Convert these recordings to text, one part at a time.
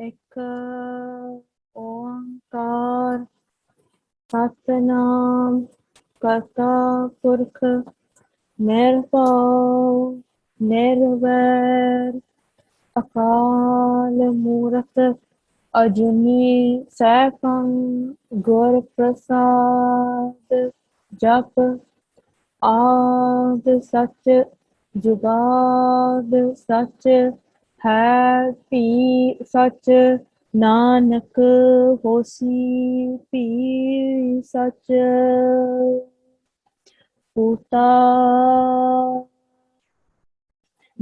एक ओंकार सतनाम करता पुरख निर्भव निर्वैर अकाल मूरत अजूनी सैभं गुर प्रसाद जप आद सच जुगाद सच है भी सच नानक होसी भी सच पूता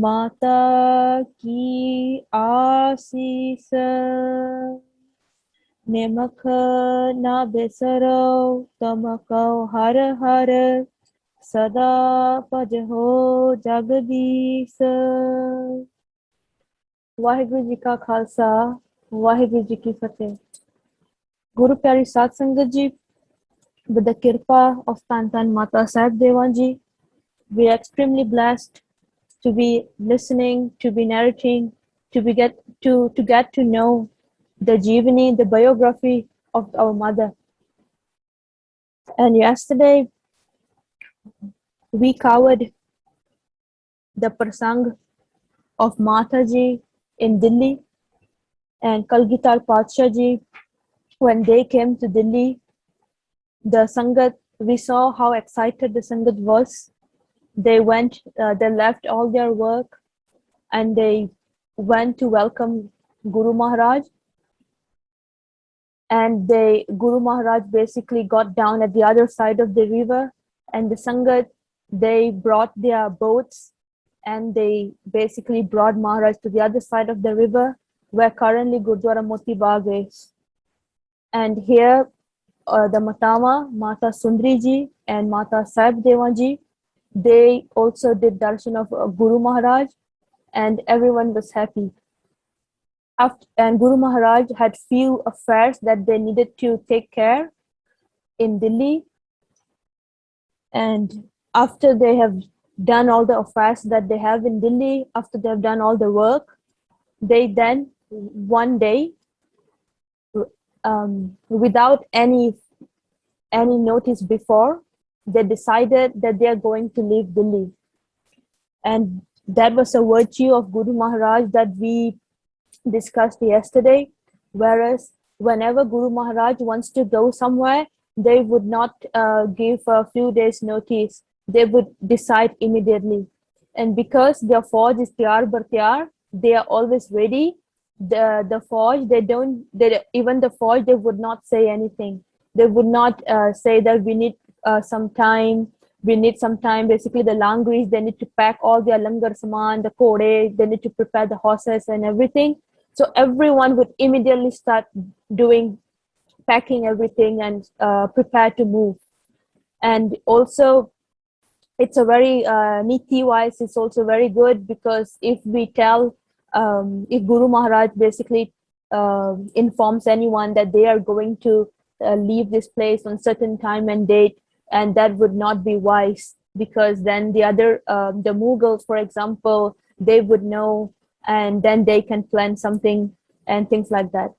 माता की आसीस निमख ना बिसरो तम कहो हर हर सदा भजो जगदीश। वाहिगुरु जी का खालसा वाहिगुरु जी की फतेह। गुरु प्यारी साध संगत जी, with the kirpa of Tan Mata Sahib Dewan ji, we are extremely blessed to be listening, to be narrating, to get to know the Jeevani, the biography of our mother. And yesterday we covered the prasang of Mata ji in Delhi and Kalgitar Padsha ji. When they came to Delhi, the Sangat, we saw how excited the Sangat was. They went, they left all their work and they went to welcome Guru Maharaj. And Guru Maharaj basically got down at the other side of the river, and the Sangat, they brought their boats and they basically brought Maharaj to the other side of the river where currently Gurdwara Moti Bagh is. And here the Matama, Mata Sundri ji and Mata Sahib Dewan ji, they also did darshan of Guru Maharaj, and everyone was happy. And Guru Maharaj had few affairs that they needed to take care in Delhi. And after they have done all the affairs that they have in Delhi, after they have done all the work, they then one day, without any notice before, they decided that they are going to leave Delhi. And that was a virtue of Guru Maharaj that we discussed yesterday. Whereas whenever Guru Maharaj wants to go somewhere, they would not give a few days notice. They would decide immediately. And because their forge is Tyar Bar Tyar, they are always ready. The forge, even the forge, they would not say anything. They would not say that we need some time. We need some time. Basically, the langris, they need to pack all their langar saman, the kode, they need to prepare the horses and everything. So everyone would immediately start doing, packing everything and prepare to move. And also, it's a very niti wise, it's also very good, because if we tell, if Guru Maharaj basically informs anyone that they are going to leave this place on certain time and date, and that would not be wise, because then the Mughals, for example, they would know, and then they can plan something and things like that.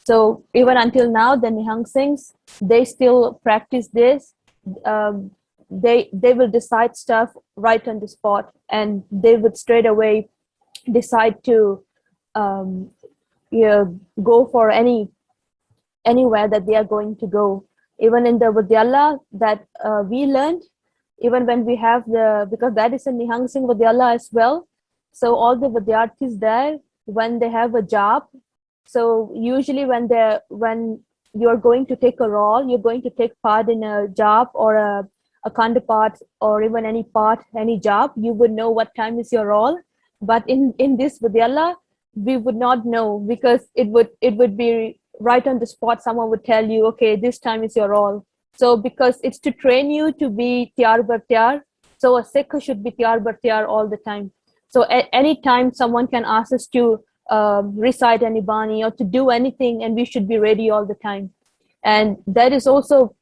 So even until now, the Nihang Singhs, they still practice this. They will decide stuff right on the spot, and they would straight away decide to go for anywhere that they are going to go. Even in the Vidyala that we learned, even when we have because that is a Nihang Singh Vidyala as well. So all the Vidyarthis there, when they have a job, so usually when you're going to take a role, you're going to take part in a job or a Akhand part, or even any job, you would know what time is your role. But in this Vidyala, we would not know, because it would be right on the spot. Someone would tell you, okay, this time is your role. So because it's to train you to be Tyar Bar Tyar, so a Sikh should be Tyar Bar Tyar all the time. So at any time someone can ask us to recite any bani or to do anything, and we should be ready all the time. And that is also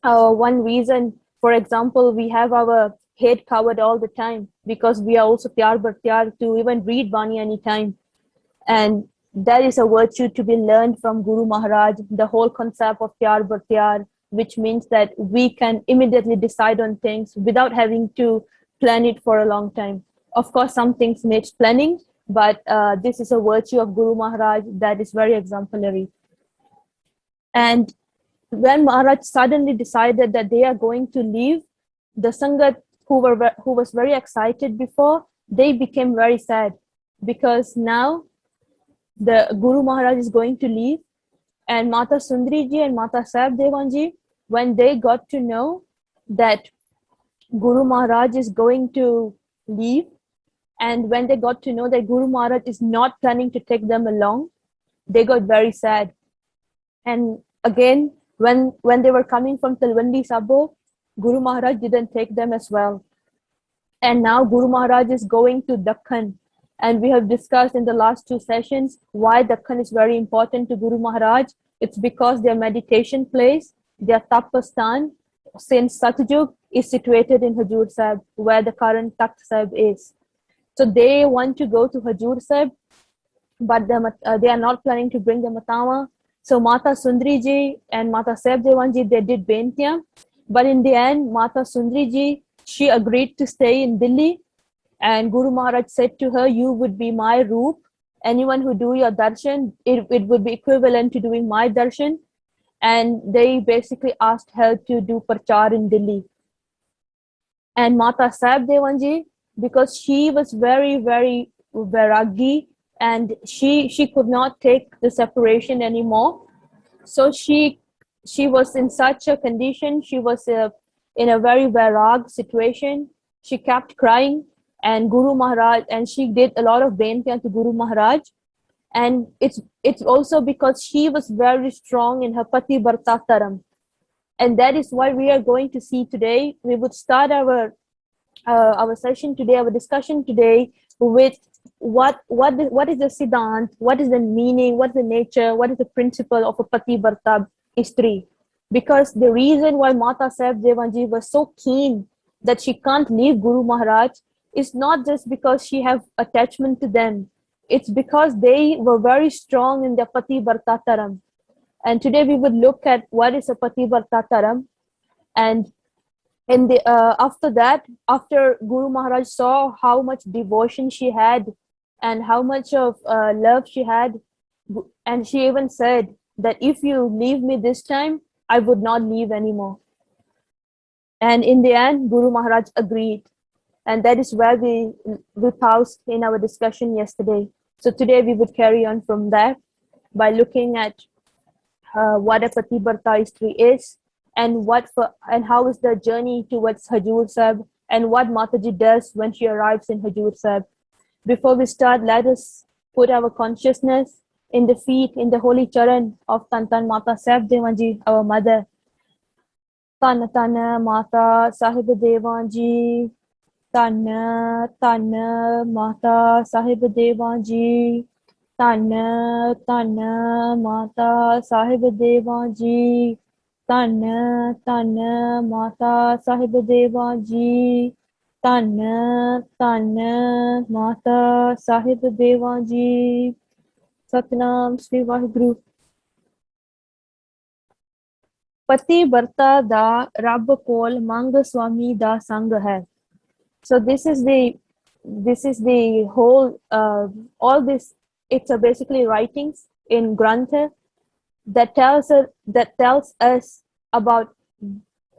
one reason. For example, we have our head covered all the time, because we are also Tyar Bar Tyar to even read bani anytime. And That is a virtue to be learned from Guru Maharaj, the whole concept of pyar bar pyar, which means that we can immediately decide on things without having to plan it for a long time. Of course, some things needs planning, but this is a virtue of Guru Maharaj that is very exemplary. And when Maharaj suddenly decided that they are going to leave, the Sangat who was very excited before, they became very sad, because now the Guru Maharaj is going to leave, and Mata Sundari ji and Mata Sahib Devan ji, when they got to know that Guru Maharaj is going to leave, and when they got to know that Guru Maharaj is not planning to take them along, they got very sad. And again, when they were coming from Talwandi Sabo, Guru Maharaj didn't take them as well. And now Guru Maharaj is going to Dakhan. And we have discussed in the last 2 sessions why Dakhan is very important to Guru Maharaj. It's because their meditation place, their tapastan, since Satjug, is situated in Hajur Sahib, where the current Takht Sahib is. So they want to go to Hajur Sahib, but they are not planning to bring the Matama. So Mata Sundari ji and Mata Sahib Devan ji, they did Bentiya. But in the end, Mata Sundari ji, she agreed to stay in Delhi. And Guru Maharaj said to her, you would be my roop. Anyone who do your darshan, it would be equivalent to doing my darshan. And they basically asked her to do prachar in Delhi. And Mata Sahib Devan ji, because she was very, very vairagi, and she could not take the separation anymore. So she was in such a condition, she was in a very vairag situation. She kept crying, and Guru Maharaj, and she did a lot of bentiyan to Guru Maharaj. And it's also because she was very strong in her Pati Barta Taram. And that is why we are going to see today. We would start our session today, our discussion today, with what is the siddhant, what is the meaning, what is the nature, what is the principle of a Pati Barta Istri. Because the reason why Mata Sahib Devan ji was so keen that she can't leave Guru Maharaj is not just because she have attachment to them. It's because they were very strong in their Pati Barta Taram. And today we would look at what is a Pati Barta Taram. And in the after that, after Guru Maharaj saw how much devotion she had and how much of love she had, and she even said that if you leave me this time, I would not leave anymore. And in the end, Guru Maharaj agreed. And that is where we paused in our discussion yesterday. So today we would carry on from there by looking at what a Pati Barta Istri is, and how is the journey towards Hajur Sahib, and what Mataji does when she arrives in Hajur Sahib. Before we start, let us put our consciousness in the feet, in the holy charan of Tan Mata Sahib Devan ji, our mother. Tan Mata Sahib Devan ji, Tan Mata Sahib Devan ji, Tan Mata Sahib Devan ji, Tan Mata Sahib Devan ji, Tan Mata Sahib Devan ji. Satnam Sri Vaheguru. Pati Barta da Rab Kol Mang Swami da Sang hai. So this is the whole all this. It's basically writings in Grantha that tells us about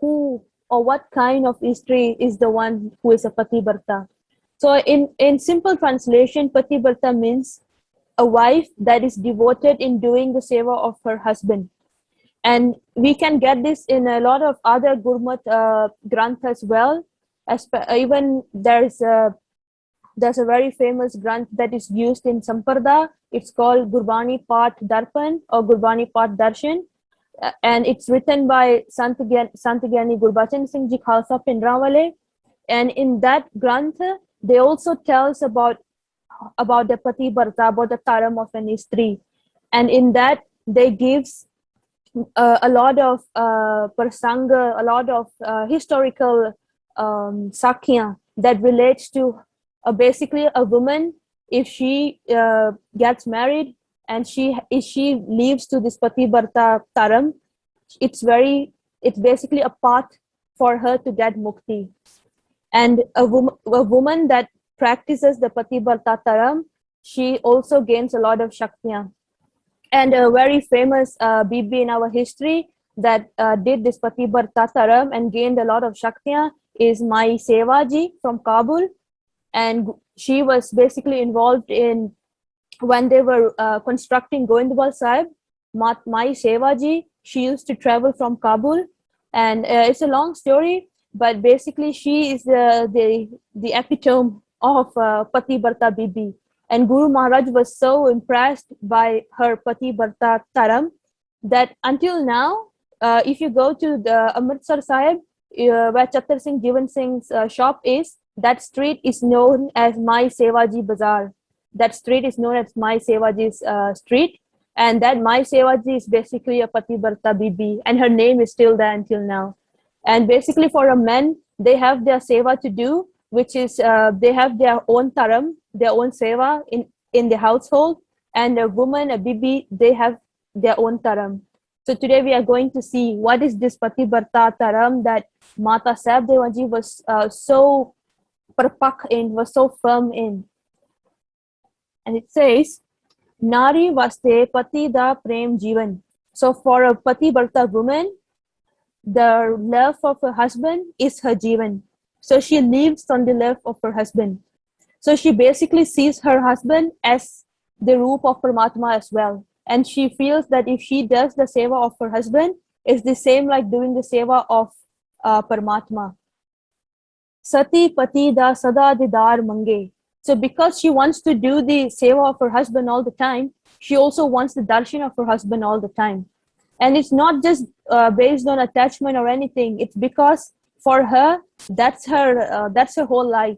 who or what kind of Istri is the one who is a Pati Barta. So in simple translation, Pati Barta means a wife that is devoted in doing the seva of her husband. And we can get this in a lot of other Gurmat Granth as well. Even there's a very famous Granth that is used in Samparda. It's called Gurbani Path Darpan or Gurbani Path Darshan. And it's written by Sant Gyani Gurbachan Singh Ji Khalsa Pindrawale. And in that Granth, they also tells about the Pati Barta, about the Taram of an Istri. And in that, they gives a lot of prasanga, a lot of historical sakya that relates to basically a woman. If she gets married, and she leaves to this Pativarta Taram, it's basically a path for her to get mukti. And a woman that practices the Pativarta Taram, she also gains a lot of Shaktiya. And a very famous Bibi in our history that did this Pativarta Taram and gained a lot of Shaktiya is Mai Sevaji from Kabul. And she was basically involved in when they were constructing Goindwal Sahib. Mai Sevaji, she used to travel from Kabul, and it's a long story, but basically she is the epitome of Pativarta Bibi. And Guru Maharaj was so impressed by her Pativarta Taram that until now, if you go to the Amritsar Sahib, where Chattar Singh Jivan Singh's shop is, that street is known as Mai Sevaji Bazaar. That street is known as Mai Sevaji's street, and that Mai Sevaji is basically a Pativarta Bibi, and her name is still there until now. And basically, for a men, they have their seva to do, which is they have their own taram, their own seva in the household, and a woman, a bibi, they have their own taram. So today we are going to see what is this Pativarta Taram that Mata Sahib Devaji was so perpak in, was so firm in. And it says, Nari vaste pati da prem jivan. So for a Pativarta woman, the love of her husband is her jivan. So she lives on the love of her husband. So she basically sees her husband as the roop of Paramatma as well. And she feels that if she does the seva of her husband, it's the same like doing the seva of Paramatma. Sati pati da sada didar mange. So because she wants to do the seva of her husband all the time, she also wants the darshan of her husband all the time. And it's not just based on attachment or anything. It's because for her, that's her whole life.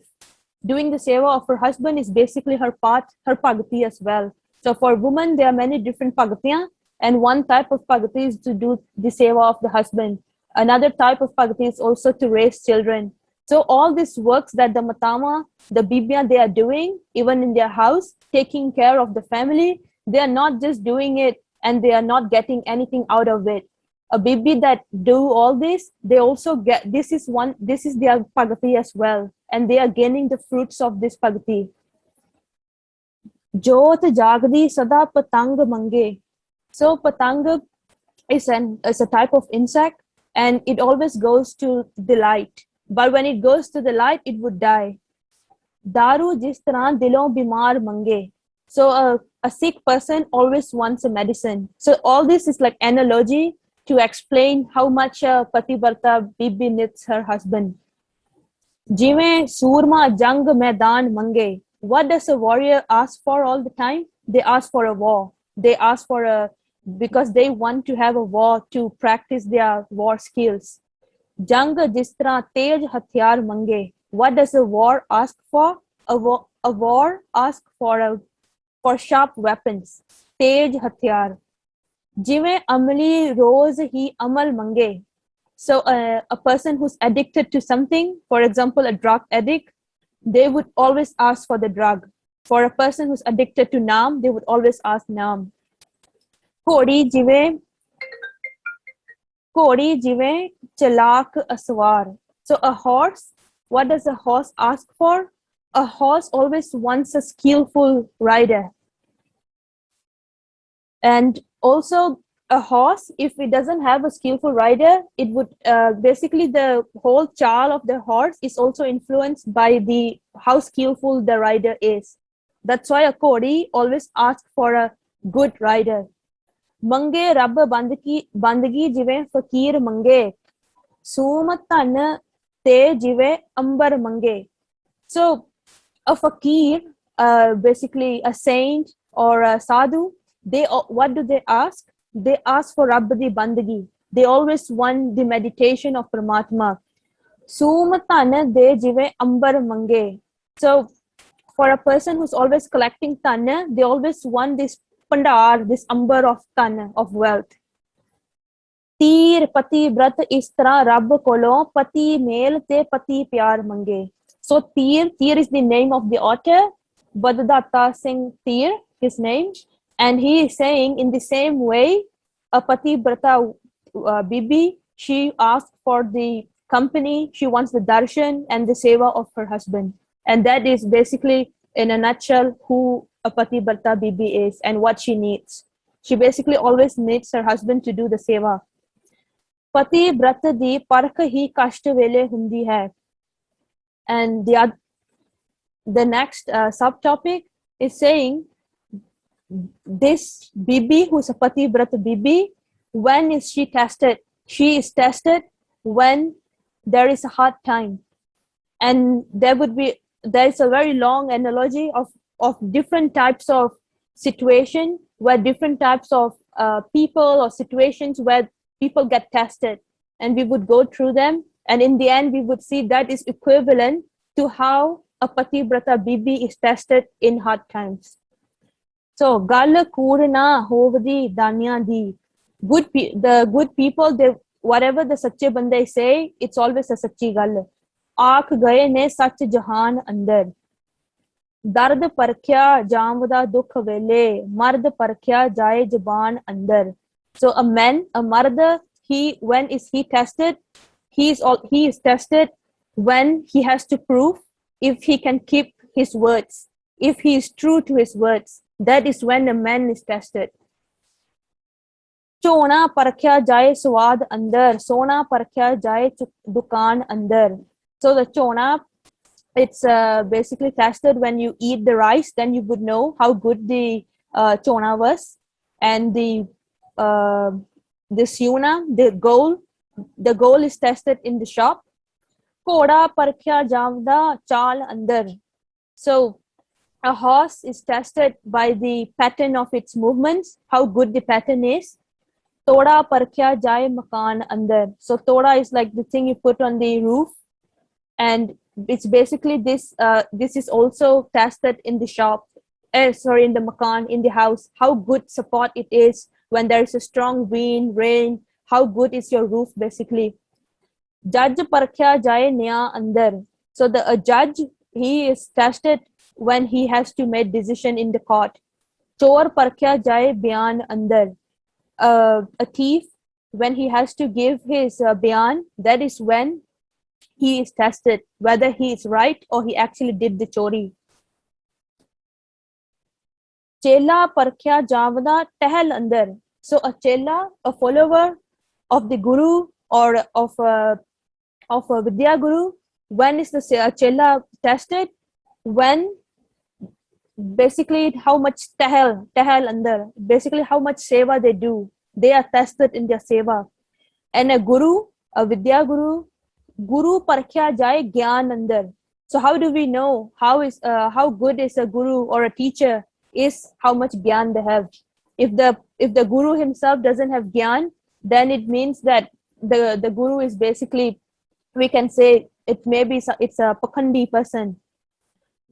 Doing the seva of her husband is basically her path, her pagati as well. So for women, there are many different pagatiya, and one type of pagati is to do the seva of the husband. Another type of pagati is also to raise children. So all these works that the matama, the bibya, they are doing, even in their house, taking care of the family, they are not just doing it and they are not getting anything out of it. A bibi that do all this, they also get, this is their pagati as well, and they are gaining the fruits of this pagati. Jot jagdi sada patang mange. So patang is a type of insect, and it always goes to the light. But when it goes to the light, it would die. Daru jis tarah dilon bimar mange. So a sick person always wants a medicine. So all this is like analogy to explain how much Pativarta Bibi needs her husband. Jive surma jang maidan mange. What does a warrior ask for all the time? They ask for a war. They ask for because they want to have a war to practice their war skills. Jang jis tarah tej hathyar mange. What does a war ask for? A war asks for sharp weapons. Tej hathyar. Jive amali roz hi amal mange. So a person who's addicted to something, for example, a drug addict, they would always ask for the drug. For a person who's addicted to naam, they would always ask naam. Kodi jive chalak aswar. So a horse, what does a horse ask for? A horse always wants a skillful rider. And also a horse, if it doesn't have a skillful rider, it would basically the whole chal of the horse is also influenced by how skillful the rider is. That's why a Kodi always asks for a good rider. Mange rab bandagi jive fakir mange. Sumat te jive ambar mange. So a fakir, basically a saint or a sadhu, what do they ask? They ask for Rabbadi Bandagi. They always want the meditation of Paramatma. Sumatana de jive ambar mange. So for a person who's always collecting tanna, they always want this pandar, this ambar of tanna, of wealth. Tir pati brat istra rab kolo pati mel te pati pyar mange. So Tir is the name of the author, Badadatta Singh Tir, his name. And he is saying, in the same way, a Pativrata Bibi, she asked for the company, she wants the darshan and the seva of her husband. And that is basically, in a nutshell, who a Pativrata Bibi is and what she needs. She basically always needs her husband to do the seva. Pati Brata di park hi kashta vele hundi hai. And the next subtopic is saying, this Bibi, who's a Pativrata Bibi, when is she tested? She is tested when there is a hard time. And there's a very long analogy of different types of situation where different types of people or situations where people get tested. And we would go through them. And in the end, we would see that is equivalent to how a Pativrata Bibi is tested in hard times. So, gal kurna hovdi danya di. The good people, they whatever the sache bande say, it's always a sachi gal. आख गए ने सच जहान अंदर दर्द परख्या जामदा दुख वेले मर्द परख्या जाए जबान अंदर. So a man, a mard, when is he tested? He is tested when he has to prove if he can keep his words, if he is true to his words. That is when a man is tested. चोना परख्या जाए स्वाद अंदर सोना परख्या जाए दुकान अंदर. So the chona, it's basically tested when you eat the rice, then you would know how good the chona was. And the syuna, the goal is tested in the shop. Koda parkhya javda chal andar. So a horse is tested by the pattern of its movements, how good the pattern is. Toda parkhya jaye makan andar. So toda is like the thing you put on the roof. And it's basically this is also tested in the shop, in the makan, in the house, how good support it is when there is a strong wind, rain, how good is your roof basically. Judge parkhya jaye nya andar. So a judge, he is tested when he has to make decision in the court. Chor parkhya jaye byan andar. A thief, when he has to give his byan, that is when he is tested whether he is right or he actually did the chori. Chela parkhya javda tehel andar. So a chela, a follower of the guru or of a Vidya Guru, when is the chela tested? When basically how much tehel andar, basically how much seva they do. They are tested in their seva. And a guru, a Vidya Guru parkhya jaye gyan andar. So how do we know how good is a guru or a teacher is how much gyan they have? If the guru himself doesn't have gyan, then it means that the guru is basically, we can say it's a pakhandi person.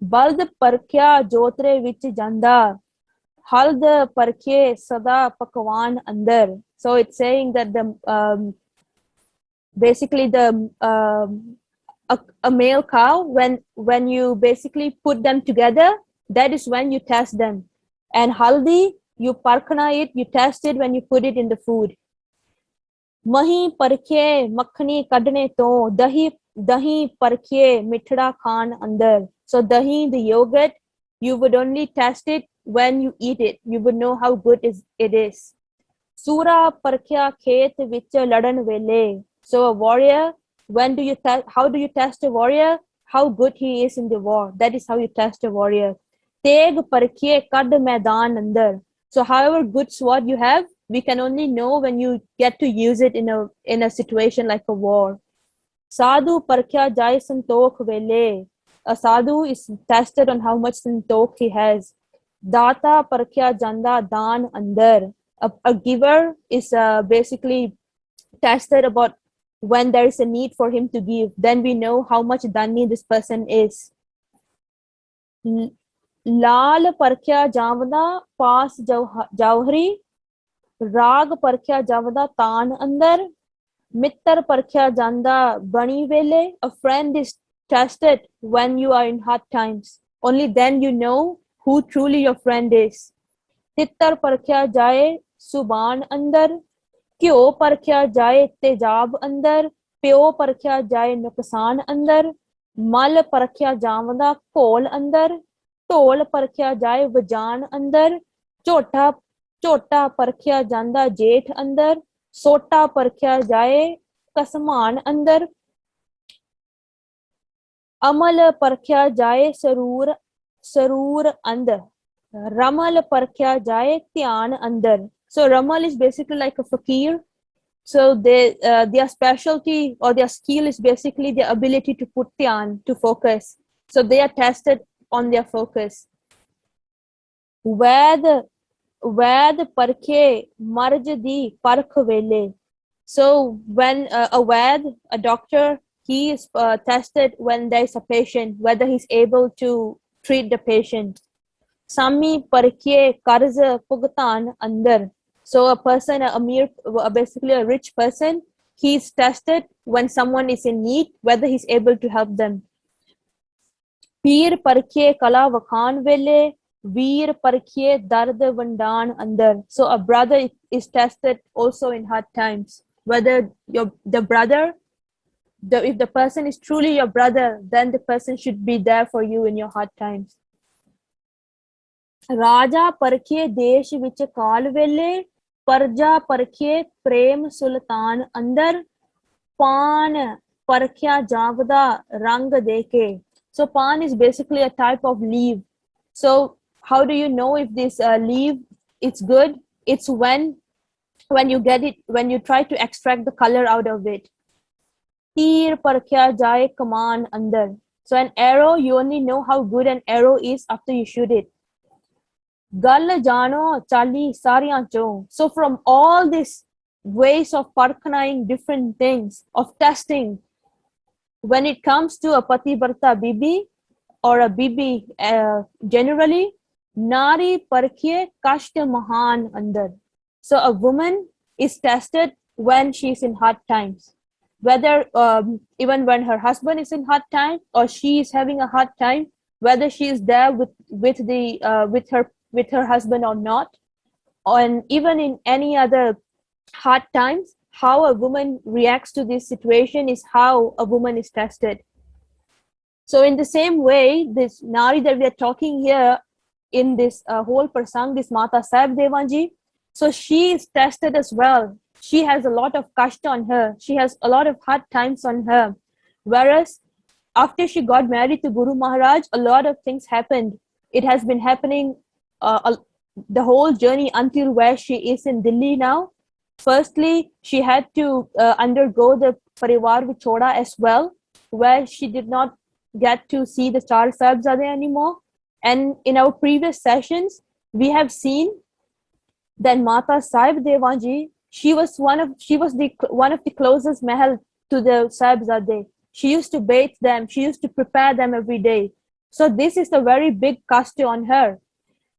Bald parkhya jotre vich janda, hald parkhye sada pakwan andar. So it's saying that basically a male cow, when you basically put them together, that is when you test them. And haldi, you parkhna it, you test it when you put it in the food. Mahi parkhye makhani kadne to dahi parkhye mithda khan andar. So dahi, the yogurt, you would only test it when you eat it. You would know how good it is. Sura parkhya khet vich ladan vele. So a warrior, how do you test a warrior? How good he is in the war. That is how you test a warrior. Teg parkhye kad maidan andar. So however good sword you have, we can only know when you get to use it in a situation like a war. Sadhu parkhya jai santokh vele. A sadhu is tested on how much santokh he has. Data parkhya janda dan andar. A giver is basically tested about when there is a need for him to give. Then we know how much dani this person is. Lal parkhya javda paas jauhri. Rag parkhya javda taan andar. Mittar parkhya janda bani vele. A friend is tested when you are in hard times. Only then you know who truly your friend is. तितर परख्या जाए सुबान अंदर, घ्यो परख्या जाए तेजाब अंदर, प्यो परख्या जाए नुकसान अंदर, मल परख्या जावदा घोल अंदर, ढोल परख्या जाए वजान अंदर, झोटा झोटा परख्या जांदा जेठ अंदर, सोटा परख्या जाए कसमान अंदर, अमल परख्या जाए सरूर सरूर अंदर, Ramal parkya jaye dhyan andar. So Ramal is basically like a fakir. So their specialty or their skill is basically the ability to put dhyan, to focus. So they are tested on their focus. Ved Ved parkhe marj di parkh vele. So when a Ved, a doctor, he is tested when there is a patient, whether he's able to treat the patient. Sami parkye karz pugtan andar. So a person, basically a rich person, he's tested when someone is in need, whether he's able to help them. Peer parkye kala vakhan vele, veer parkye dard vandan andar. So a brother is tested also in hard times. Whether the brother, if the person is truly your brother, then the person should be there for you in your hard times. राजा परखे देश विच काल वेले, प्रजा परखे प्रेम सुल्तान अंदर, पान परख्या जावदा रंग देके. So pan is basically a type of leaf. So how do you know if this leaf it's good? It's when you get it, when you try to extract the color out of it. तीर परख्या जाए कमान अंदर. So an arrow, you only know how good an arrow is after you shoot it. Gal jano chali sariyan cho. So from all these ways of parkhnaying different things, of testing, when it comes to a pativrata bibi or a bibi generally, nari parkhe kashta mahan andar. So a woman is tested when she's in hard times, whether even when her husband is in hard time or she is having a hard time, whether she is there with her husband or not, and even in any other hard times, how a woman reacts to this situation is how a woman is tested. So in the same way, this Nari that we are talking here in this whole prasang, this Mata Sahib Devanji, so she is tested as well. She has a lot of kashta on her. She has a lot of hard times on her. Whereas after she got married to Guru Maharaj, a lot of things happened. It has been happening the whole journey until where she is in Delhi now. Firstly, she had to undergo the Parivar Vichoda as well, where she did not get to see the Char Sahibzade anymore. And in our previous sessions, we have seen that Mata Sahib Devanji, she was one of the closest mahal to the Sahibzade. She used to bathe them. She used to prepare them every day. So this is a very big kashta on her.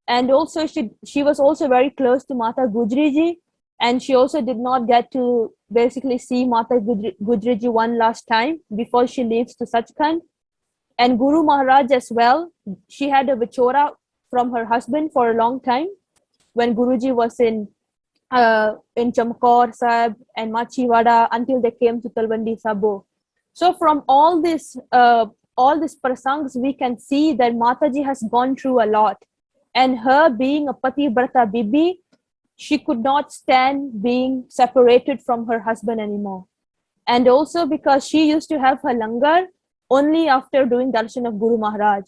And also she was also very close to Mata Gujri ji, and she also did not get to basically see Mata Gujri ji one last time before she leaves to Sachkhand. And Guru Maharaj as well, she had a vichora from her husband for a long time when Guruji was in Chamkaur Sahib and Machiwada until they came to Talwandi Sabo. So from all these prasangs, we can see that Mataji has gone through a lot. And her being a Pativrata Bibi, she could not stand being separated from her husband anymore. And also because she used to have her langar only after doing darshan of Guru Maharaj.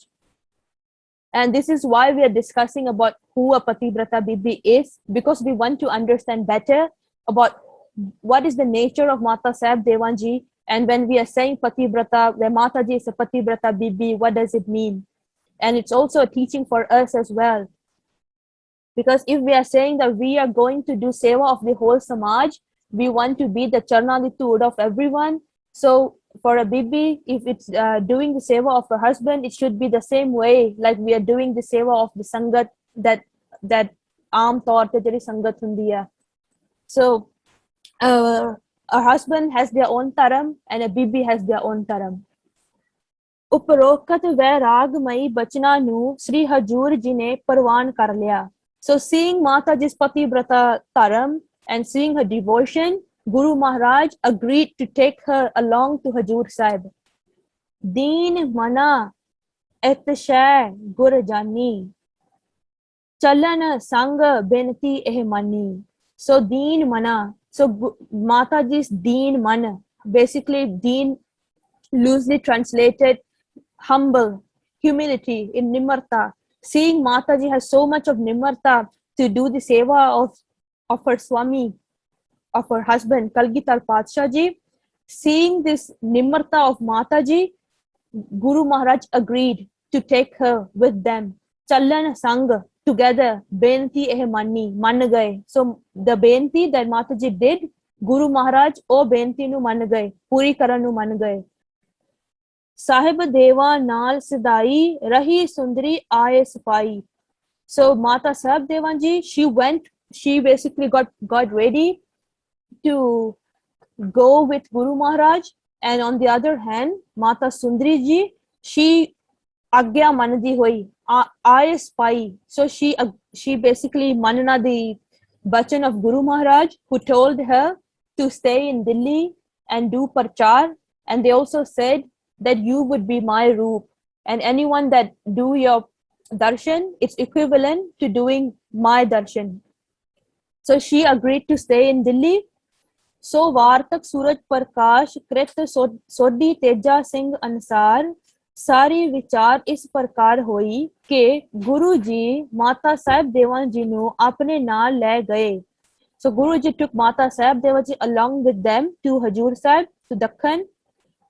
And this is why we are discussing about who a Pativrata Bibi is, because we want to understand better about what is the nature of Mata Sahib Devanji. And when we are saying Pativrata, where Mataji is a Pativrata Bibi, what does it mean? And it's also a teaching for us as well. Because if we are saying that we are going to do seva of the whole Samaj, we want to be the Charnaditud of everyone. So for a Bibi, if it's doing the seva of a husband, it should be the same way, like we are doing the seva of the Sangat that Aam Taur pe jehdi Sangat hundi hai. So a husband has their own taram and a Bibi has their own taram. उपरोक्त वैरागमयी बचना नू श्री हजूर जी ने परवान कर लिया. So seeing Mataji's Pativrata Taram and seeing her devotion, Guru Maharaj agreed to take her along to Hajur Sahib. Deen mana etashay gur jani, chalan sang benati eh mani. So deen mana. So Mataji's deen mana. Basically, deen loosely translated humble, humility in Nimarta. Seeing Mataji has so much of Nimarta to do the seva of her Swami, of her husband, Kalgitar Patsha ji. Seeing this Nimarta of Mataji, Guru Maharaj agreed to take her with them. Challan Sangha together, Benti eh mani, man gaye. So the Benti that Mataji did, Guru Maharaj o Benti nu man gaye, puri karan nu man gaye. Sahib Deva Nal Sidai Rahi Sundari Aaye Sapai. So Mata Sahib Devan ji, she basically got ready to go with Guru Maharaj, and on the other hand, Mata Sundari ji, she Agya Manadi Hoi, Aaye Sapai. So she basically manana the bachan of Guru Maharaj, who told her to stay in Delhi and do parchar, and they also said that you would be my roop, and anyone that do your darshan, it's equivalent to doing my darshan. So she agreed to stay in Delhi. So Vartak Suraj Prakash Krit Sodhi Teja Singh Ansar सारी विचार इस प्रकार होई कि गुरु जी माता साहब देवान जी ਨੂੰ ਆਪਣੇ ਨਾਲ ਲੈ ਗਏ. So Guru ji took Mata Sahib Deva ji along with them to Hajur Sahib, to Dakhan,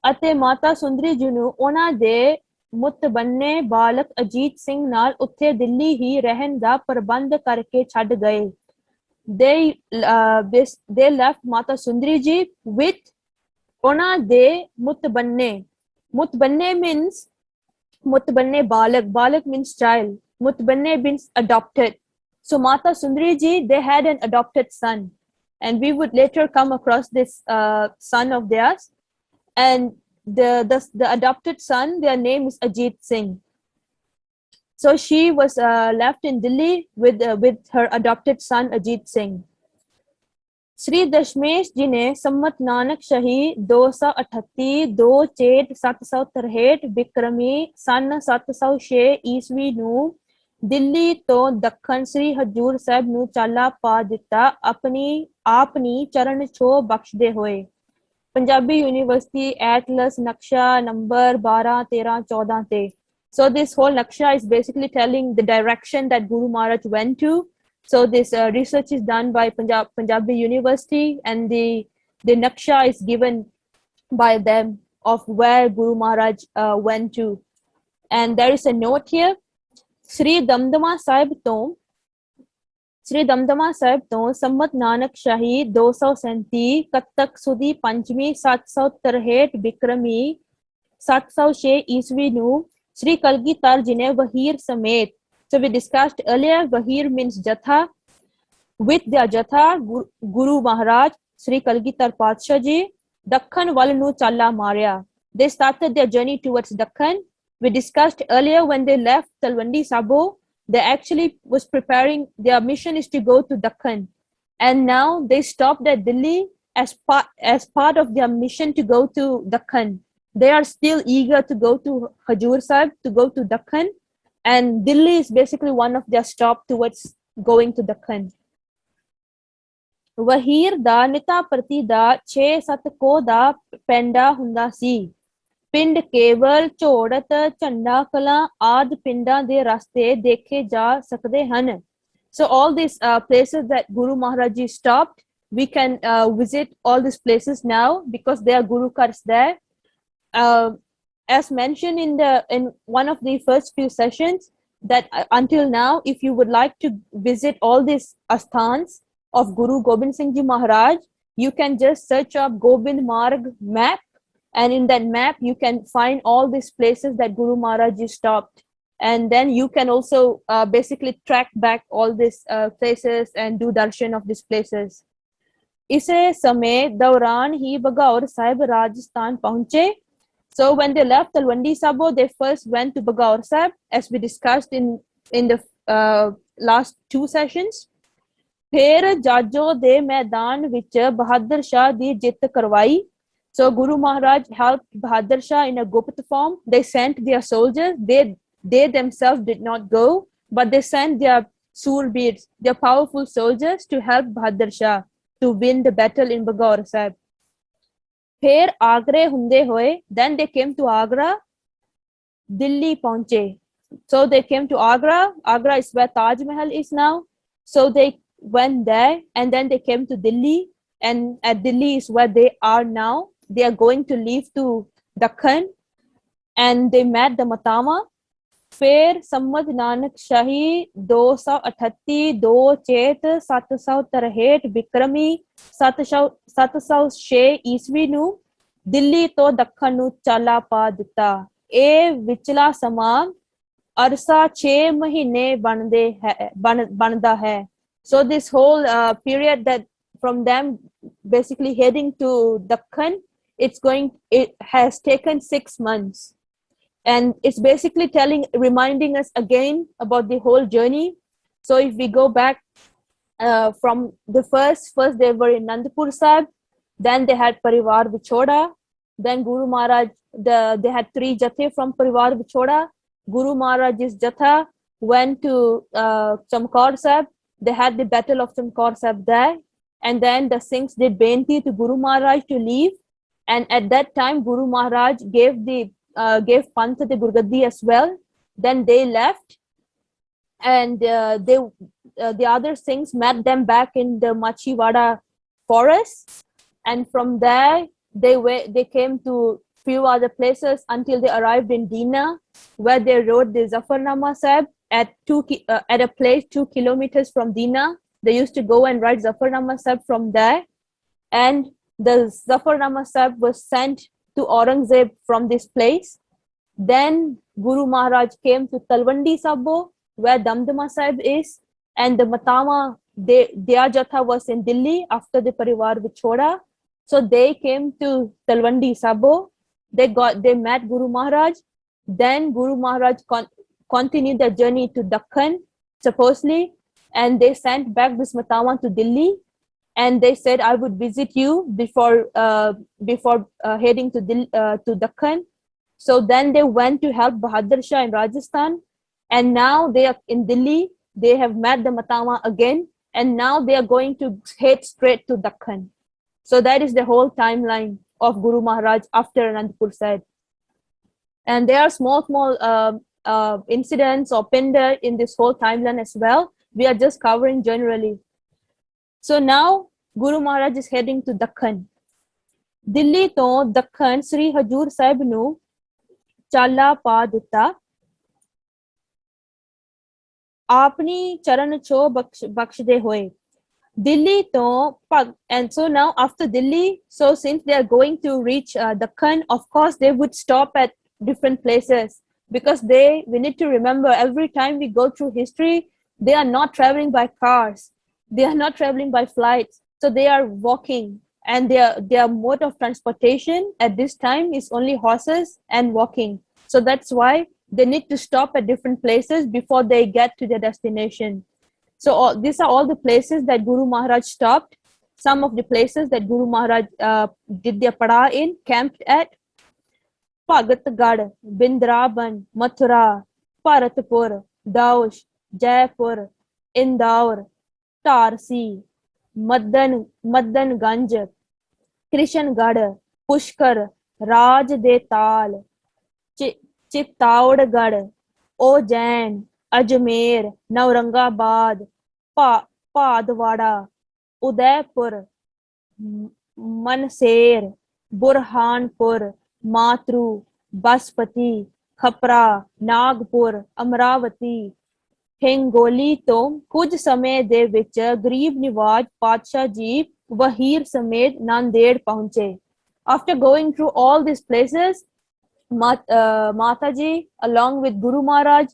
ਅਤੇ ਮਾਤਾ ਸੁੰਦਰੀ ਜੀ ਨੂੰ ਉਹਨਾਂ ਦੇ ਮੁਤਬੰਨੇ ਬਾਲਕ ਅਜੀਤ ਸਿੰਘ ਨਾਲ ਉੱਥੇ ਦਿੱਲੀ ਹੀ ਰਹਿਣ ਦਾ ਪ੍ਰਬੰਧ ਕਰਕੇ ਛੱਡ ਗਏ. They left Mata Sundari ji with ਉਹਨਾਂ ਦੇ ਮੁਤਬੰਨੇ. Mutbanne means Mutbanne Balak. Balak means child. Mutbanne means adopted. So Mata Sundari ji, they had an adopted son, and we would later come across this son of theirs. And the adopted son, their name is Ajit Singh. So she was left in Delhi with her adopted son Ajit Singh. Shri दशमेश जी ने सम्मत नानक शाही 238 2 चेत 763 ਬਿਕਰਮੀ ਸਨ 706 ਈਸਵੀ ਨੂੰ ਦਿੱਲੀ ਤੋਂ ਦੱਖਣ ਸ੍ਰੀ ਹਜੂਰ ਸਾਹਿਬ ਨੂੰ ਚਾਲਾ ਪਾ ਦਿੱਤਾ ਆਪਣੀ ਚਰਨ ਛੋਹ ਬਖਸ਼ਦੇ ਹੋਏ. ਪੰਜਾਬੀ ਯੂਨੀਵਰਸਿਟੀ ਐਟਲਸ ਨਕਸ਼ਾ ਨੰਬਰ 12 13 14 ਤੇ. So this whole naksha is basically telling the direction that Guru Maharaj went to. So this research is done by Punjabi University, and the naksha is given by them of where Guru Maharaj went to. And there is a note here. Sri Damdama Sahib to Sammat Nanak Shahi 237 Kattak Sudi Panchmi 763 Bikrami 706 Iswi nu Sri Kalgitar ji ne Wahir Samet. So we discussed earlier, Wahir means Jatha. With their Jatha, Guru Maharaj, Sri Kalgitar Patsha ji, Dakhan wal nu challa marya. They started their journey towards Dakhan. We discussed earlier when they left Talwandi Sabo, they actually was preparing, their mission is to go to Dakhan. And now they stopped at Delhi as part of their mission to go to Dakhan. They are still eager to go to Hajur Sahib, to go to Dakhan. And Delhi is basically one of their stop towards going to Dakhan. Wahir da nita prati da 6-7 ko da penda hunda si. Pind keval ਝੋੜਤ ਝੰਡਾ ਕਲਾਂ ਆਦ ਪਿੰਡਾਂ ਦੇ ਰਸਤੇ ਦੇਖੇ ਜਾ ਸਕਦੇ ਹਨ. So all these places that Guru Maharaj ji stopped, we can visit all these places now because there are Guru Cars there. As mentioned in one of the first few sessions, that until now, if you would like to visit all these asthans of Guru Gobind Singh Ji Maharaj, you can just search up Gobind Marg map, and in that map you can find all these places that Guru Maharaj Ji stopped, and then you can also basically track back all these places and do darshan of these places. इसे समय दौरान ही बगौर साहिब राजस्थान पहुंचे. So when they left Talwandi Sabo, they first went to Bagaur Sahib, as we discussed in the last 2 sessions. फिर जाजो दे मैदान विच बहादुर शाह दी जित करवाई. So Guru Maharaj helped Bahadur Shah in a Gupt form. They sent their soldiers. They themselves did not go, but they sent their Surbeers, their powerful soldiers, to help Bahadur Shah to win the battle in Bagaur Sahib. फिर आगरे हुंदे होए, then they came to Agra. Delhi पहुंचे. So they came to Agra. Agra is where Taj Mahal is now. So they went there, and then they came to Delhi, and at Delhi is where they are now. They are going to leave to Dakhan, and they met the Matama. फिर सम्मत नानक शाही 238 2 चेत 763 ਵਿਕਰਮੀ 706 ਈਸਵੀ ਨੂੰ ਦਿੱਲੀ ਤੋਂ ਦੱਖਣ ਨੂੰ ਚਾਲਾ ਪਾ ਦਿੱਤਾ. ਇਹ ਵਿਚਲਾ ਸਮਾਂ ਅਰਸਾ 6 ਮਹੀਨੇ ਬਣਦਾ ਹੈ. So this whole period that from them basically heading to Dakhan, it has taken 6 months. And it's basically reminding us again about the whole journey. So if we go back from the first they were in Nandapur Sahib, then they had Parivar Vichoda, then Guru Maharaj, they had 3 Jathe from Parivar Vichoda. Guru Maharaj's Jatha went to Chamkaur Sahib. They had the battle of Chamkaur Sahib there, and then the Singhs did Benti to Guru Maharaj to leave, and at that time Guru Maharaj gave Panth the Gurgaddi as well. Then they left, and the other Singhs met them back in the Machiwada forest, and from there they came to few other places until they arrived in Dina, where they wrote the Zafarnama Sahib at a place 2 kilometers from Dina. They used to go and write Zafarnama Sahib from there, and the Zafarnama Sahib was sent to Aurangzeb from this place. Then Guru Maharaj came to Talwandi Sabo, where Damdama Sahib is, and the Matama, their Jatha was in Delhi after the Parivar Vichoda. So they came to Talwandi Sabo. They met Guru Maharaj. Then Guru Maharaj continued their journey to Dakhan, supposedly, and they sent back this Matama to Delhi. And they said, I would visit you before heading to Dakhan. So then they went to help Bahadur Shah in Rajasthan, and now they are in Delhi. They have met the Matama again, and now they are going to head straight to Dakhan. So that is the whole timeline of Guru Maharaj after Anandpur Sahib. And there are small incidents or pinder in this whole timeline as well. We are just covering generally. So now Guru Maharaj is heading to Dakhan. Delhi to Dakhan Sri Hajur Sahib nu ਚਾਲਾ ਪਾ ਦਿੱਤਾ. ਆਪਣੀ ਚਰਨ ਛੋ ਬਖਸ਼ਦੇ ਹੋਏ ਦਿੱਲੀ ਤੋਂ and so now after Delhi, so since they are going to reach Dakhan, of course they would stop at different places, because we need to remember, every time we go through history, they are not traveling by cars, they are not traveling by flights, so they are walking, and their mode of transportation at this time is only horses and walking. So that's why they need to stop at different places before they get to their destination. So these are all the places that Guru Maharaj stopped. Some of the places that Guru Maharaj did their pada in, camped at: Bhagatgarh, Bindraban, Mathura, Bharatpur, Daush, Jaipur, Indore, Tarsi, Madanganj, Krishngarh, Pushkar, Raj de Tal, Chittorgarh, ओजैन, Ajmer, Naurangabad, पादवाड़ा, Udaipur, मनसेर, Burhanpur, मातरू, बसपति, खपरा, नागपुर, अमरावती, हिंगोली तो कुछ समय दे विच गरीब निवाज पातशाह जी वहीर समेत नांदेड़ पहुंचे. After going through all these places, Mataji along with Guru Maharaj,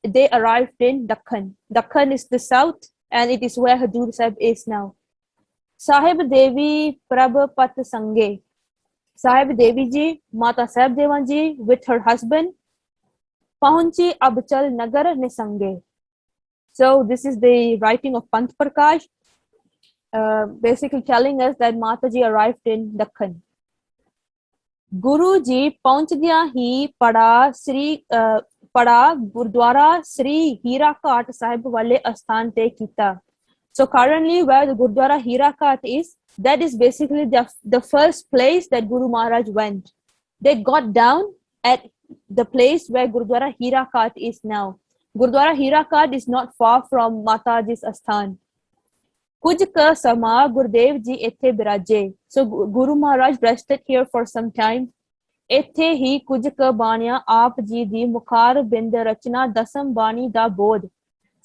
they arrived in Dakhan. Dakhan is the south, and it is where Hajur Sahib is now. Sahib Devi Prabh Pat Sange. Sahib Devi ji, Mata Sahib Devan ji with her husband, Pahunchi Abchal Nagar Nisange. So this is the writing of Pant Prakash, basically telling us that Mataji arrived in Dakhan. गुरु जी पहुंचदियां ही पड़ा गुरुद्वारा श्री हीरा घाट साहिब वाले स्थान ते कीता. So currently where the Gurdwara Hira Ghat is, that is basically the first place that Guru Maharaj went. They got down at the place where Gurdwara Hira Ghat is now. Gurdwara Hira Ghat is not far from Mataji's Asthan. ਕੁਝ ਕ ਸਮਾਂ ਗੁਰਦੇਵ ਜੀ ਇੱਥੇ ਬਿਰਾਜੇ. So Guru Maharaj rested here for some time. ਇੱਥੇ ਹੀ ਕੁਝ ਕ ਬਾਣੀਆਂ ਆਪ ਜੀ ਦੀ ਮੁਖਾਰ ਬਿੰਦ ਰਚਨਾ ਦਸਮ ਬਾਣੀ ਦਾ ਬੋਧ.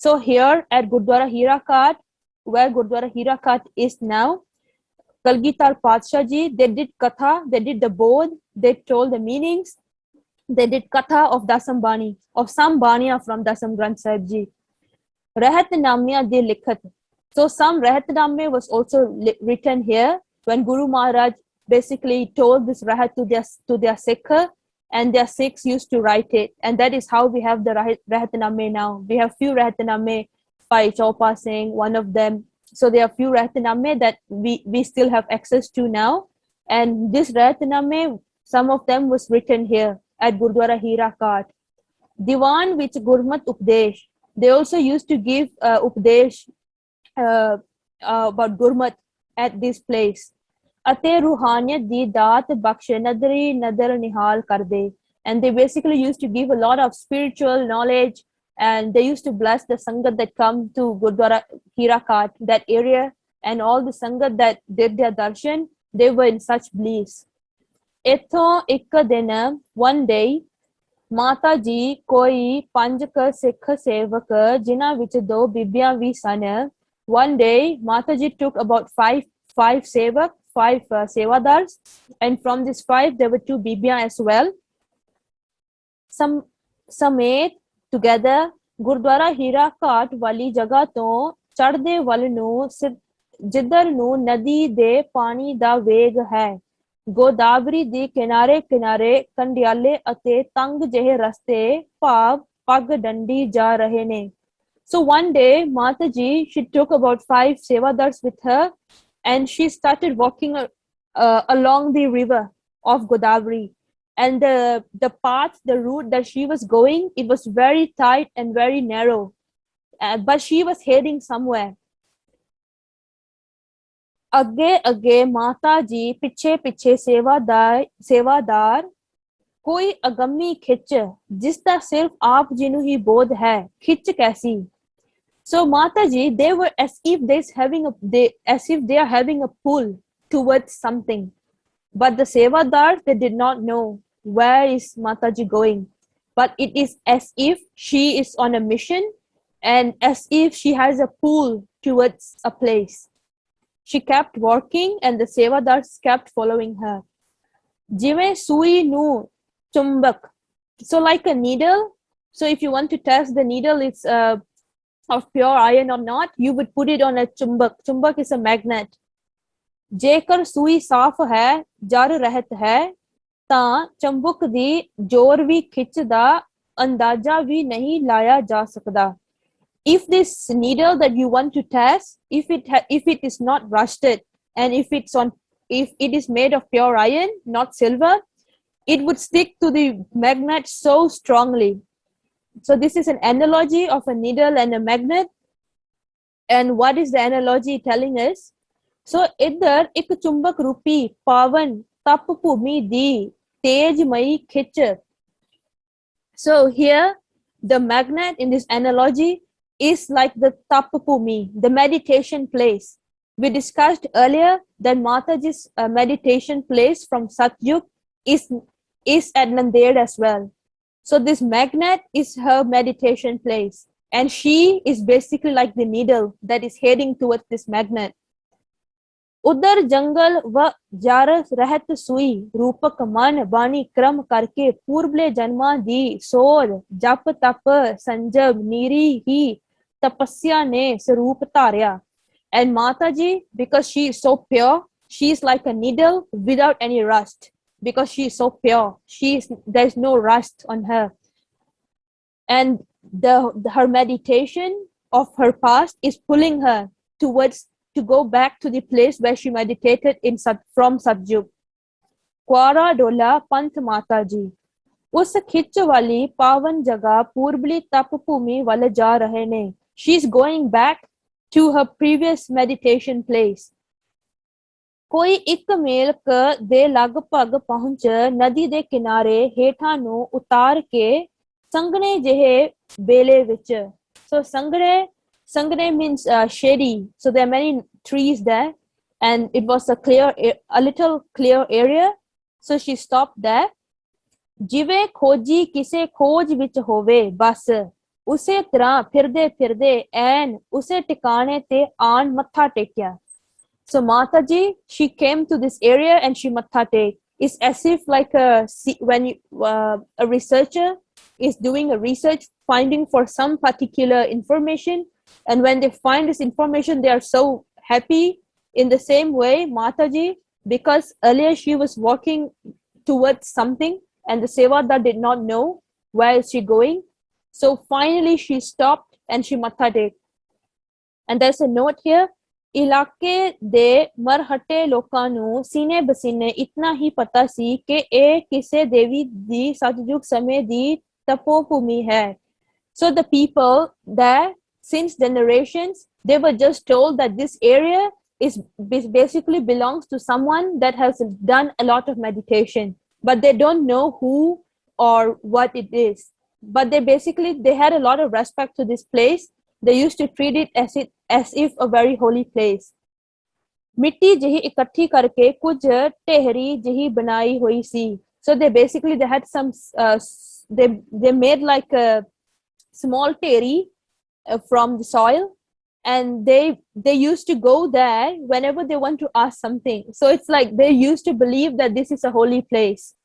So here at Gurdwara Hira Ghat, where Gurdwara Hira Ghat is now, Kalgitar Padshah ji, they did katha, they did the bodh, they told the meanings, they did katha of Dasam Bani, of some Baniya from Dasam Granth Sahib ji. Rahatnamya de likhat. So some Rahatname was also written here when Guru Maharaj basically told this Rahat to their Sikh, and their Sikhs used to write it. And that is how we have the Rahatname now. We have few Rahatname by Chaupa Singh, one of them. So there are few Rahatname that we still have access to now. And this Rahatname, some of them was written here at Gurdwara Hira Ghat. Diwan which Gurmat Updesh. They also used to give Updesh about Gurmat at this place. ਅਤੇ ਰੂਹਾਨੀਅਤ ਦੀ ਦਾਤ ਬਖਸ਼ ਨਦਰੀ ਨਦਰ ਨਿਹਾਲ ਕਰਦੇ. And they basically used to give a lot of spiritual knowledge, and they used to bless the sangat that come to Gurdwara Hira Ghat, that area, and all the sangat that did their darshan, they were in such bliss. ਇੱਥੋਂ ਇੱਕ ਦਿਨ, one day, ਮਾਤਾ ਜੀ ਕੋਈ 5 ਕ ਸਿੱਖ ਸੇਵਕ ਜਿਨ੍ਹਾਂ ਵਿੱਚ 2 ਬੀਬੀਆਂ ਵੀ ਸਨ. One day, Mataji took about five sevak, 5 sevadars, and from these 5 there were 2 bibiyan as well. Some samet together Gurdwara Hira Ghat wali jagah to ਚੜ੍ਹਦੇ ਵੱਲ ਨੂੰ ਜਿੱਧਰ ਨੂੰ ਨਦੀ ਦੇ ਪਾਣੀ ਦਾ ਵੇਗ ਹੈ. ਗੋਦਾਵਰੀ ਦੀ ਕਿਨਾਰੇ ਕਿਨਾਰੇ ਕੰਡਿਆਲੇ ਅਤੇ ਤੰਗ ਜਿਹੇ ਰਸਤੇ ਭਾਵ ਪੱਗ ਡੰਡੀ ਜਾ ਰਹੇ ਨੇ. So one day, Mataji, she took about 5 sevadars with her, and she started walking along the river of Godavari. And the path, the route that she was going, it was very tight and very narrow. But she was heading somewhere. ਅੱਗੇ ਅੱਗੇ ਮਾਤਾ ਜੀ ਪਿੱਛੇ ਪਿੱਛੇ ਸੇਵਾਦਾਰ ਕੋਈ ਅਗੰਮੀ ਖਿੱਚ ਜਿਸ ਦਾ ਸਿਰਫ ਆਪ ਜੀ ਨੂੰ ਹੀ ਬੋਧ ਹੈ. ਖਿੱਚ ਕੈਸੀ? So Mataji, they were as if they are having a pull towards something. But the sevadars, they did not know where is Mataji going. But it is as if she is on a mission, and as if she has a pull towards a place. She kept walking, and the sevadars kept following her. Jive sui nu chumbak. So like a needle. So if you want to test the needle, it's of pure iron or not, you would put it on a chumbak. Chumbak is a magnet. ਜੇਕਰ ਸੂਈ ਸਾਫ਼ ਹੈ, ਜਰ ਰਹਿਤ ਹੈ, ਤਾਂ ਚੰਬੁਕ ਦੀ ਜ਼ੋਰ ਵੀ ਖਿੱਚ ਦਾ ਅੰਦਾਜ਼ਾ ਵੀ ਨਹੀਂ ਲਾਇਆ ਜਾ ਸਕਦਾ. If this needle that you want to test, if it is not rusted, and if it is made of pure iron, not silver, it would stick to the magnet so strongly. So this is an analogy of a needle and a magnet. And what is the analogy telling us? So ਇੱਧਰ ਇੱਕ ਚੁੰਬਕ ਰੂਪੀ ਪਾਵਨ ਤਪ ਭੂਮੀ ਦੀ ਤੇਜਮਈ ਖਿੱਚ. So here the magnet in this analogy is like the tap bhumi, the meditation place. We discussed earlier that Mataji's meditation place from Satyug is at Nanded as well. So this magnet is her meditation place, and she is basically like the needle that is heading towards this magnet. उधर जंगल व jar रहत सुई रूपक मन बानी क्रम करके पूर्वले जन्मा दी सोर जप तप संजम नीरी ही तपस्या ने स्वरूप धार्या. And Mataji, because she is so pure, she is like a needle without any rust. Because she is so pure, there's no rust on her. And her meditation of her past is pulling her towards to go back to the place where she meditated from Satjug. Kwara Dola Panth Mataji. उस खिंच वाली पावन जगह पूर्वली तप भूमि वाल जा रहे ने. She is going back to her previous meditation place. ਕੋਈ ਇੱਕ ਮੇਲ ਦੇ ਲਗਭਗ ਪਹੁੰਚ ਨਦੀ ਦੇ ਕਿਨਾਰੇ ਹੇਠਾਂ ਨੂੰ ਉਤਾਰ ਕੇ ਸੰਘਣੇ ਜਿਹੇ ਬੇਲੇ ਵਿੱਚ. So sangne means shady. So there are many trees there, and it was a little clear area. So she stopped there. ਜਿਵੇਂ ਖੋਜੀ ਕਿਸੇ ਖੋਜ ਵਿੱਚ ਹੋਵੇ ਬਸ ਉਸੇ ਤਰ੍ਹਾਂ ਫਿਰਦੇ ਫਿਰਦੇ ਐਨ ਉਸੇ ਟਿਕਾਣੇ ਤੇ ਆਣ ਮੱਥਾ ਟੇਕਿਆ. So Mataji, she came to this area and she matha take. It's as if like when a researcher is doing a research, finding for some particular information, and when they find this information, they are so happy. In the same way, Mataji, because earlier she was walking towards something, and the Sevadar did not know where is she going. So finally she stopped and she matha take. And there's a note here. ਇਲਾਕੇ ਦੇ ਮਰਹਟੇ ਲੋਕਾਂ ਨੂੰ ਸੀਨੇ ਬਸੀਨੇ ਇਤਨਾ ਹੀ ਪਤਾ ਸੀ ਕਿ ਇਹ ਕਿਸੇ ਦੇਵੀ ਦੀ ਸਤਜੁਗ ਸਮੇਂ ਦੀ ਤਪੋ ਭੂਮੀ ਹੈ. So the people there, since generations, they were just told that this area is basically belongs to someone that has done a lot of meditation, but they don't know who or what it is. But they had a lot of respect to this place. They used to treat it as if a very holy place. मिट्टी जही इकट्ठी करके कुछ टेहरी जही बनाई हुई सी. So they had some they made like a small tehri from the soil, and they used to go there whenever they want to ask something. So it's like they used to believe that this is a holy place.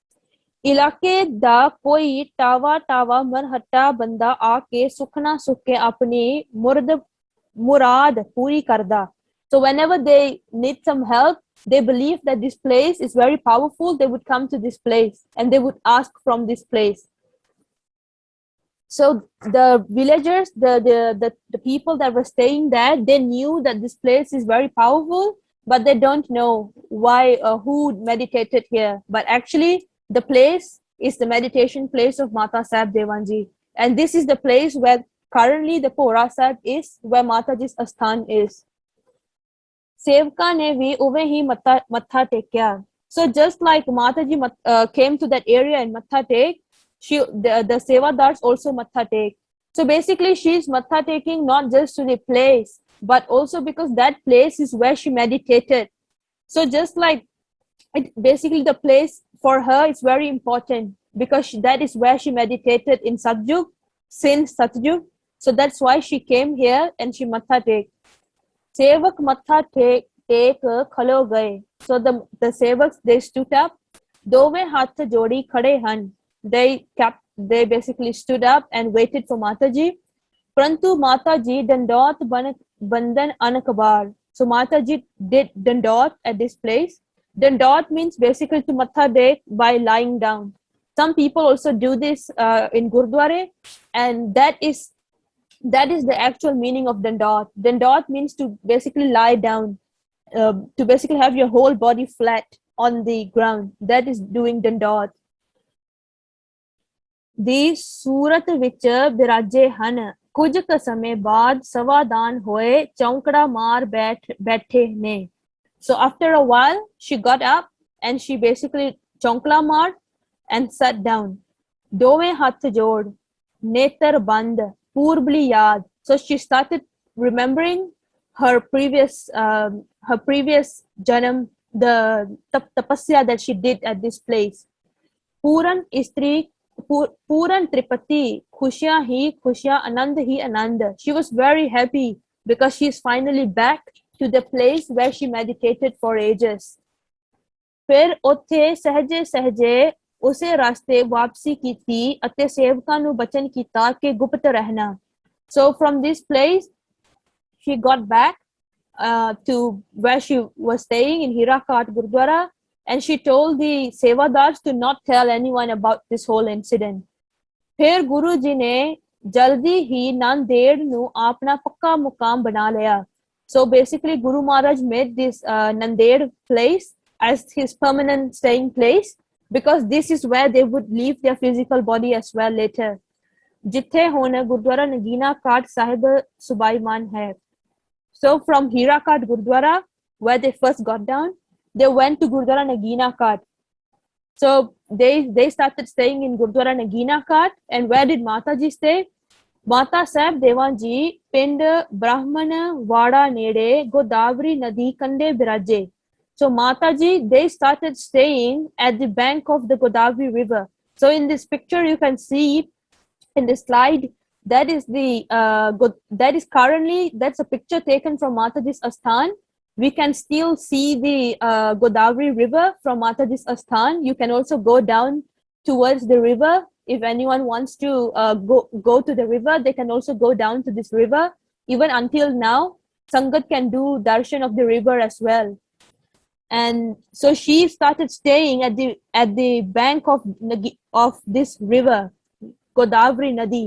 इलाके दा कोई tower tower Marhatta बंदा आके सुखना सुख के अपनी murad puri karda. So whenever they need some help, they believe that this place is very powerful. They would come to this place and they would ask from this place. So the villagers, the people that were staying there, they knew that this place is very powerful, but they don't know why or who meditated here. But actually, the place is the meditation place of Mata Sahib Devanji. And this is the place where currently the Pora Sahib is, where Mataji's Asthan is. Sevka ne vi uve hi matha tekya. So just like Mataji came to that area and matha take, the Sevadars also matha take. So basically she's matha taking not just to the place, but also because that place is where she meditated. So just like basically the place for her is very important because that is where she meditated in Satjug, since Satjug. So that's why she came here and she matha take. Sevak matha take khalo gaye. So the Sevaks, they stood up. Dove hath jodi khade han. They basically stood up and waited for Mataji. Prantu Mataji dandot bandan anakabar. So Mataji did dandot at this place. Dandot means basically to matha take by lying down. Some people also do this in Gurdwara, and that is the actual meaning of dandot. Dandot means to basically lie down, to basically have your whole body flat on the ground. That is doing dandot. ਦੀ ਸੂਰਤ ਵਿੱਚ ਬਿਰਾਜੇ ਹਨ. ਕੁਝ ਕੁ ਸਮੇਂ ਬਾਅਦ ਸਵਾਦਾਨ ਹੋਏ ਚੌਂਕੜਾ ਮਾਰ ਬੈਠੇ ਨੇ. So after a while she got up and she basically ਚੌਂਕੜਾ ਮਾਰ and sat down. ਦੋਵੇਂ ਹੱਥ ਜੋੜ ਨੇਤਰ ਬੰਦ ਪੂਰਬਲੀ ਯਾਦ. So she started remembering her previous janam, the tapasya that she did at this place. Puran istri Puran Tripati, Khushya hi Khushya, Anand hi Anand. She was very happy because she is finally back to the place where she meditated for ages. ਫਿਰ ਉੱਥੇ ਸਹਜੇ ਸਹਜੇ ਉਸੇ ਰਾਸਤੇ ਵਾਪਸੀ ਕੀਤੀ ਅਤੇ ਸੇਵਕਾਂ ਨੂੰ ਬਚਨ ਕੀਤਾ ਕਿ ਗੁਪਤ ਰਹਿਣਾ. So from this place, she got back to where she was staying in Hirakat Gurdwara, and she told the Sevadars to not tell anyone about this whole incident. फिर गुरु जी ने जल्दी ही नांदेड़ ਨੂੰ ਆਪਣਾ ਪੱਕਾ ਮੁਕਾਮ ਬਣਾ ਲਿਆ. So basically Guru Maharaj made this Nanded place as his permanent staying place because this is where they would leave their physical body as well later. ਜਿੱਥੇ ਹੁਣ ਗੁਰਦੁਆਰਾ ਨਗੀਨਾ ਘਾਟ ਸਾਹਿਬ ਸੁਭਾਈਮਾਨ ਹੈ. So from Hirakat Gurdwara, where they first got down, they went to Gurdwara Nagina Ghat. So they started staying in Gurdwara Nagina Ghat. And where did Mataji stay? Mata Sahib Devan ji pind Brahmana Wada Nede Godavari Nadi Kande Biraje. So Mataji, they started staying at the bank of the Godavari river. So in this picture you can see in the slide, that is that's a picture taken from Mataji's Asthan. We can still see the Godavari river from Mataji's Asthan. You can also go down towards the river. If anyone wants to go to the river, they can also go down to this river. Even until now, Sangat can do darshan of the river as well. And so she started staying at the bank of this river, Godavari Nadi.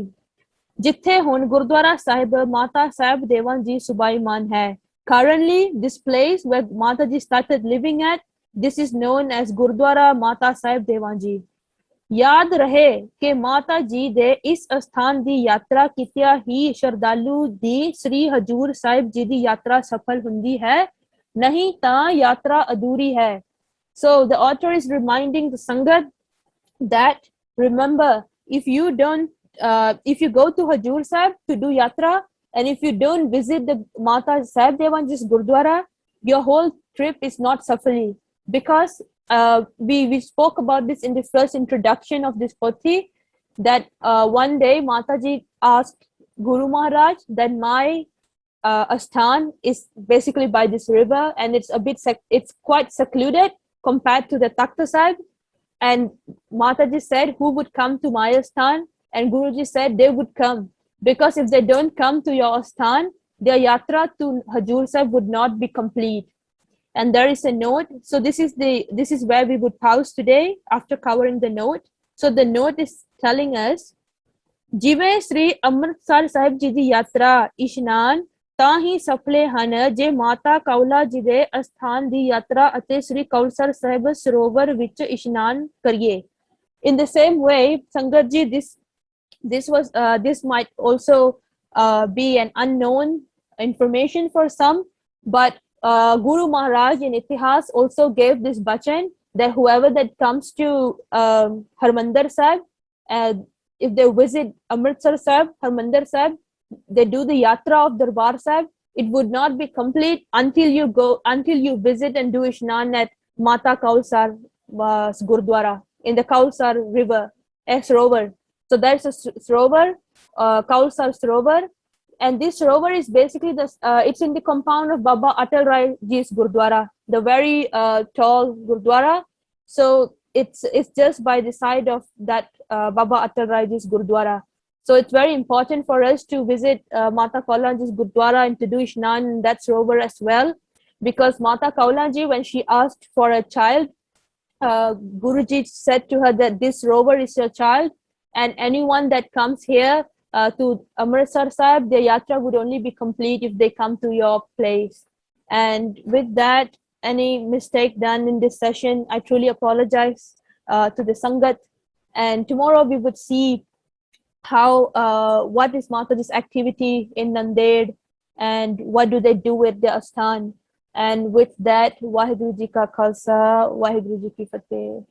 जिथे हुन गुरुद्वारा साहिब माता साहिब देवान जी सुबाईमान है. Currently, this place where Mataji started living at, this is known as Gurdwara Mata Sahib Devan Ji. याद रहे कि माता जी दे इस स्थान दी यात्रा कितिया ही श्रद्धालु दी श्री हजूर साहिब जी दी यात्रा सफल हुंदी है, नहीं ता यात्रा अधूरी है. So the author is reminding the Sangat that remember, if you go to Hajur Sahib to do yatra, and if you don't visit the Mata Sahib Devan Ji's Gurdwara, your whole trip is not safely. Because we spoke about this in the first introduction of this pothi, that one day Mataji asked Guru Maharaj that my asthan is basically by this river, and it's quite secluded compared to the Takhta Sahib. And Mataji said, who would come to my asthan? And Guruji said they would come, because if they don't come to your asthan, their yatra to Hajur Sahib would not be complete. And there is a note. So this is where we would pause today after covering the note. So the note is telling us, ਜਿਵੇਂ ਸ੍ਰੀ ਅੰਮ੍ਰਿਤਸਰ ਸਾਹਿਬ ਜੀ ਦੀ ਯਾਤਰਾ ਇਸ਼ਨਾਨ ਤਾਂ ਹੀ ਸਫਲੇ ਹਨ ਜੇ ਮਾਤਾ ਕੌਲਾ ਜੀ ਦੇ ਅਸਥਾਨ ਦੀ ਯਾਤਰਾ ਅਤੇ ਸ੍ਰੀ ਕੌਲਸਰ ਸਾਹਿਬ ਸਰੋਵਰ ਵਿੱਚ ਇਸ਼ਨਾਨ ਕਰੀਏ. In the same way, Sangat ji, this might also be an unknown information for some, but Guru Maharaj in Itihas also gave this bachan that whoever that comes to Harmandir Sahib, if they visit Amritsar Sahib, Harmandir Sahib, they do the yatra of Darbar Sahib, it would not be complete until you visit and do Ishnan at Mata Kaulsar Gurdwara in the Kaulsar river, Sarovar. So there's a Sarovar, Kaulsar Sarovar, and this Sarovar is basically it's in the compound of Baba Atal Rai Ji's Gurdwara, the very tall Gurdwara. So it's just by the side of that Baba Atal Rai Ji's Gurdwara. So it's very important for us to visit Mata Kaula Ji's Gurdwara and to do Ishnan in that Sarovar as well, because Mata Kaula Ji, when she asked for a child, Guruji said to her that this Sarovar is your child, and anyone that comes here to Amritsar Sahib, their yatra would only be complete if they come to your place. And with that, any mistake done in this session, I truly apologize to the Sangat. And tomorrow we would see how what is Mataji's activity in Nanded and what do they do with the Asthan. And with that, Waheguru Ji Ka Khalsa, Waheguru Ji Ki Fateh.